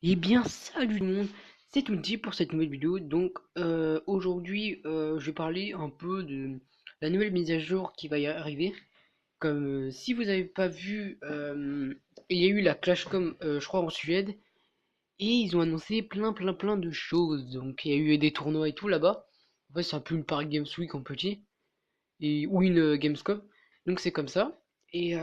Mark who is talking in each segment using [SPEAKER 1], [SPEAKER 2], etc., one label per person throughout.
[SPEAKER 1] Eh bien, salut tout le monde, c'est Tounti pour cette nouvelle vidéo. Donc, aujourd'hui, je vais parler un peu de la nouvelle mise à jour qui va y arriver. Comme si vous n'avez pas vu, il y a eu la ClashCom, je crois, en Suède, et ils ont annoncé plein de choses. Donc, il y a eu des tournois et tout là-bas. En fait, c'est un peu une Paris Games Week en petit, ou une Gamescom. Donc, c'est comme ça. Et,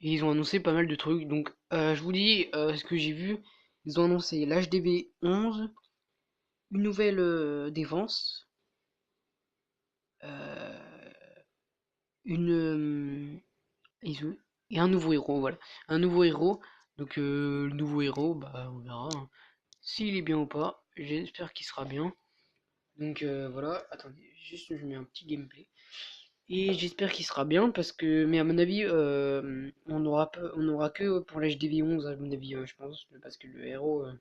[SPEAKER 1] et ils ont annoncé pas mal de trucs. Donc, je vous dis ce que j'ai vu. Ils ont annoncé l'HDV 11, une nouvelle défense, euh, une ils ont- et un nouveau héros. Voilà, un nouveau héros. Donc, le nouveau héros, bah, on verra hein, s'il est bien ou pas. J'espère qu'il sera bien. Donc, voilà. Attendez, juste je mets un petit gameplay. Et j'espère qu'il sera bien parce que, mais à mon avis, on aura que pour l'HDV 11 à mon avis, je pense, parce que le héros, à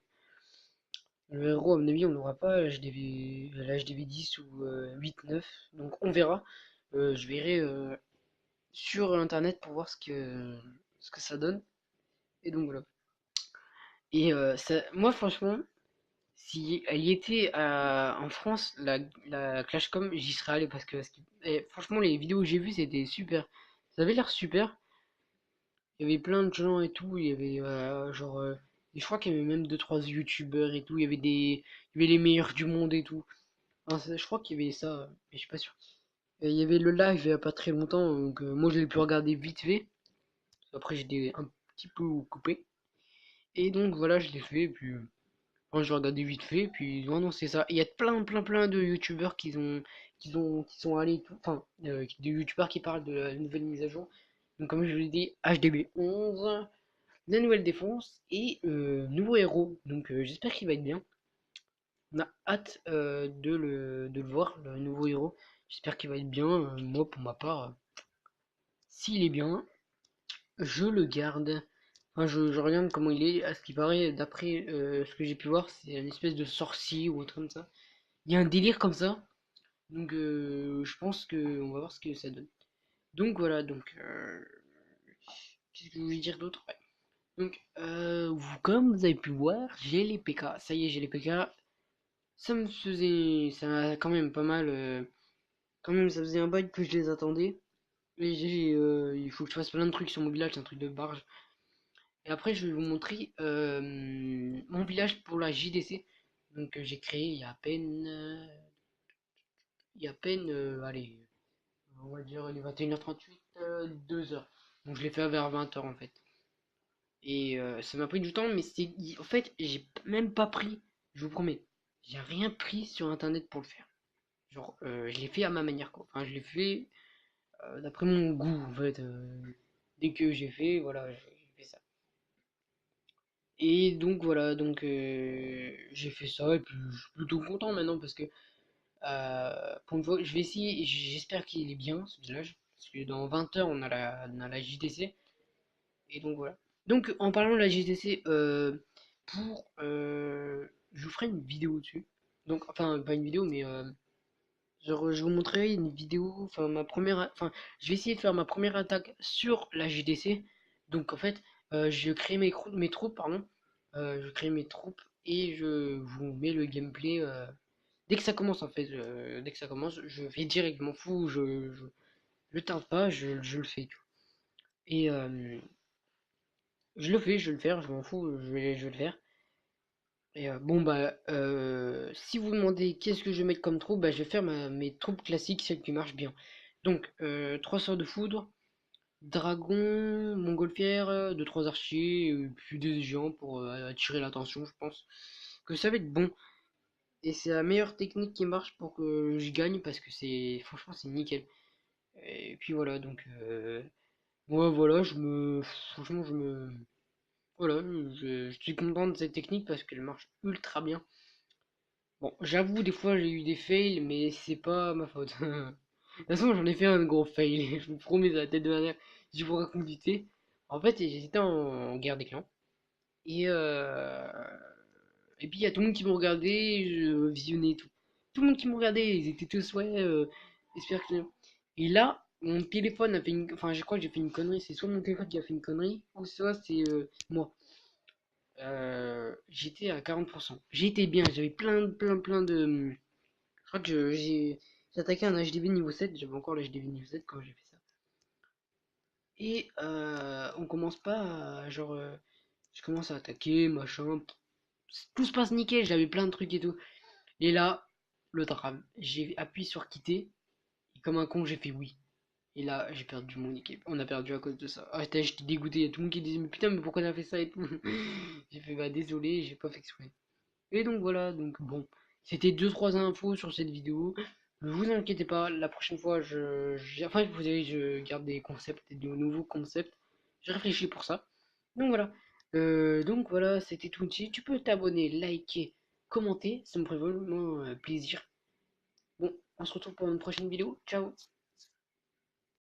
[SPEAKER 1] mon avis, on n'aura pas à l'HDV 10 ou 8, 9, donc on verra. Je verrai sur internet pour voir ce que ça donne. Et donc voilà. Et moi, franchement, si elle y était en France, la ClashCom, j'y serais allé parce que franchement, les vidéos que j'ai vues, c'était super. Ça avait l'air super. Il y avait plein de gens et tout. Il y avait genre. Et je crois qu'il y avait même deux trois youtubeurs et tout. Il y avait les meilleurs du monde et tout. Enfin, je crois qu'il y avait ça, mais je suis pas sûr. Et il y avait le live il y a pas très longtemps, donc moi je l'ai pu regarder vite fait. Après j'étais un petit peu coupé. Et donc voilà, je l'ai fait, et puis enfin, je l'ai regardé vite fait, puis non, non, c'est ça. Et il y a plein de youtubeurs qui sont allés, enfin, des youtubeurs qui parlent de la nouvelle mise à jour. Donc comme je vous l'ai dit, HDB 11, la nouvelle défense et nouveau héros. Donc j'espère qu'il va être bien. On a hâte de le voir, le nouveau héros. J'espère qu'il va être bien. Moi, pour ma part, s'il est bien, je le garde. Enfin, je regarde comment il est. À ce qui paraît, d'après ce que j'ai pu voir, c'est une espèce de sorcier ou autre comme ça. Il y a un délire comme ça. Donc, je pense que on va voir ce que ça donne. Donc voilà. Donc, qu'est-ce que je voulais dire d'autre? Ouais. Donc, comme vous avez pu voir, j'ai les PK. Ça y est, j'ai les PK. Ça m'a quand même pas mal. Quand même, ça faisait un bail que je les attendais. Et il faut que je fasse plein de trucs sur mon village, c'est un truc de barge. Et après, je vais vous montrer mon village pour la JDC. Donc, j'ai créé il y a à peine, allez, on va dire les 21h38, 2 heures. Donc, je l'ai fait vers 20h en fait. Et ça m'a pris du temps, mais en fait, j'ai même pas pris, je vous promets, j'ai rien pris sur internet pour le faire. Genre, je l'ai fait à ma manière quoi. Enfin, je l'ai fait d'après mon goût en fait. Dès que j'ai fait, voilà, j'ai fait ça. Et donc voilà, donc j'ai fait ça et puis je suis plutôt content maintenant parce que pour une fois, je vais essayer, et j'espère qu'il est bien ce village, parce que dans 20 heures on a la JTC, et donc voilà. Donc en parlant de la JTC, je vous ferai une vidéo dessus. Donc enfin pas une vidéo mais genre, je vous montrerai une vidéo, enfin enfin, je vais essayer de faire ma première attaque sur la GDC. Donc en fait, je crée mes troupes, pardon. Je crée mes troupes et je vous mets le gameplay dès que ça commence en fait. Dès que ça commence, je vais direct, je m'en fous, je tarde pas, je le fais. Tu vois. Et je le fais, je vais le faire, je m'en fous, je vais le faire. Et bon bah si vous demandez qu'est-ce que je vais mettre comme troupe, bah, je vais faire mes troupes classiques, celles qui marchent bien. Donc 3 sorts de foudre, dragon, montgolfière, 2-3 archers, puis des géants pour attirer l'attention, je pense que ça va être bon. Et c'est la meilleure technique qui marche pour que je gagne parce que c'est franchement c'est nickel. Et puis voilà donc moi voilà franchement je me voilà je suis content de cette technique parce qu'elle marche ultra bien. Bon, j'avoue, des fois j'ai eu des fails, mais c'est pas ma faute. De toute façon, j'en ai fait un gros fail, je vous promets, à la tête de ma mère, je vous raconte vite fait. En fait, j'étais en guerre des clans, et, et puis il y a tout le monde qui me regardait, je visionnais tout. Tout le monde qui me regardait, ils étaient tous, ouais, j'espère que. Et là, mon téléphone a fait une. Enfin, je crois que j'ai fait une connerie, c'est soit mon téléphone qui a fait une connerie, ou soit c'est moi. j'étais à 40%. J'étais bien, j'avais plein de. Je crois que j'ai attaqué un HDV niveau 7, j'avais encore l'HDV niveau 7 quand j'ai fait ça. Et on commence pas à, genre, je commence à attaquer, machin, tout se passe nickel, j'avais plein de trucs et tout. Et là, le drame, j'ai appuyé sur quitter, et comme un con, j'ai fait oui. Et là, j'ai perdu mon équipe. On a perdu à cause de ça. Ah, j'étais dégoûté. Il y a tout le monde qui disait, mais putain, mais pourquoi t'as fait ça et tout. J'ai fait, bah désolé, j'ai pas fait exprès. Et donc voilà, donc bon. C'était deux trois infos sur cette vidéo. Ne vous inquiétez pas, la prochaine fois, enfin, vous savez, je garde des concepts, des nouveaux concepts. Je réfléchis pour ça. Donc voilà, c'était tout. Tu peux t'abonner, liker, commenter. Ça me ferait vraiment plaisir. Bon, on se retrouve pour une prochaine vidéo. Ciao!